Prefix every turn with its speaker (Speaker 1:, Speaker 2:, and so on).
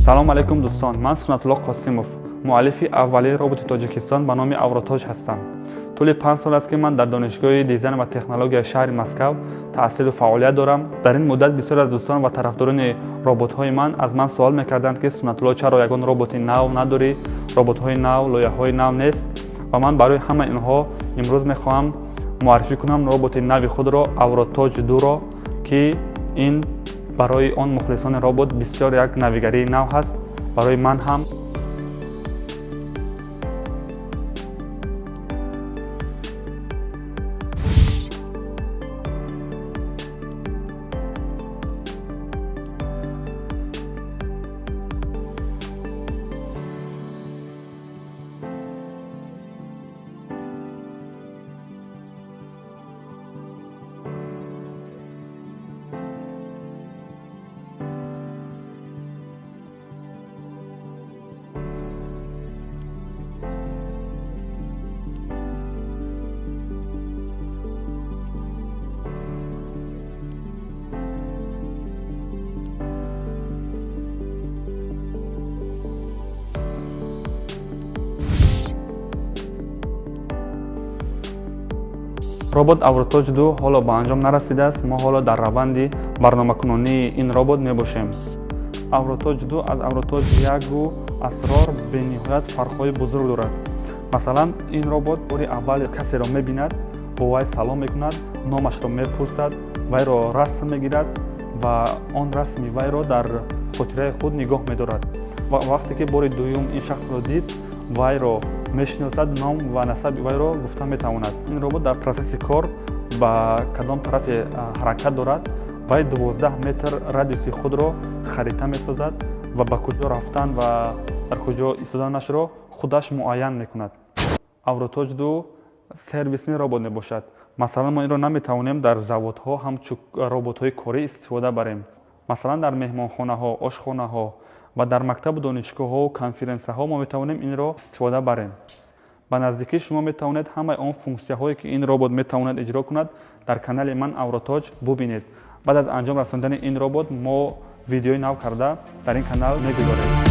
Speaker 1: салом алайкум дӯстон, ман Сунатулло Қосимов, муаллифи аввалин роботи Тоҷикистон ба номи АВРОТОЧ ҳастам. тӯли 5 сол аст ки ман дар донишгоҳи дизайн ва технологияи шаҳри Москав таҳсилу фаъолият дорам. Дар ин муддат бисёр аз дӯстон ва тарафдорони роботҳои ман аз ман суол мекарданд ки Сунатулло, чаро ягон роботи нав надорӣ, роботҳои нав, лоиҳаҳои нав нест? Ва ман барои ҳама инҳо имрӯз мехоҳам муаррифӣ кунам роботи нави худро, АВРОТОЧ 2-ро, ки ин барои он мухлисони робот бисёр як навигарии нав ҳаст. Барои ман ҳам робот АВРОТОЧ 2 ҳоло ба анҷом нарасидааст. Мо ҳоло дар раванди барномакунонии ин робот мебошем. АВРОТОЧ 2 аз АВРОТОЧ 1 асрор бениҳоят фарқҳои бузург дорад. Масалан, ин робот бори аввал касеро мебинад, бо вай салом мекунад, номашро мепурсад, вайро расм мегирад ва он расми вайро дар хотираи худ нигоҳ медорад. Вақте ки бори дуюм ин шахсро дид, вайро мешиносад, ном ва насаби вайро гуфтан метавонад. Ин робот дар процесси кор ба кадом тарафе ҳаракат дорад. Вай 12 метр радиуси худро харита месозад ва ба куҷо рафтан ва дар куҷо истоданашро худаш муайян мекунад. АВРОТОЧ 2 сервисни робот мебошад. Масалан, мо инро наметавонем дар заводҳо ҳамчу роботҳои корӣ истифода барем. Масалан, дар меҳмонхонаҳо, ошхонаҳо ва дар мактабу донишгоҳҳо, конференсияҳо мо метавонем инро истифода барем. ба наздикӣ шумо метавонед ҳамаи он функсияҳое ки ин робот метавонад иҷро кунад дар канали ман АВРОТОЧ бубинед. баъд аз анҷом расонидани ин робот мо видеои нав карда дар ин канал мегузорем.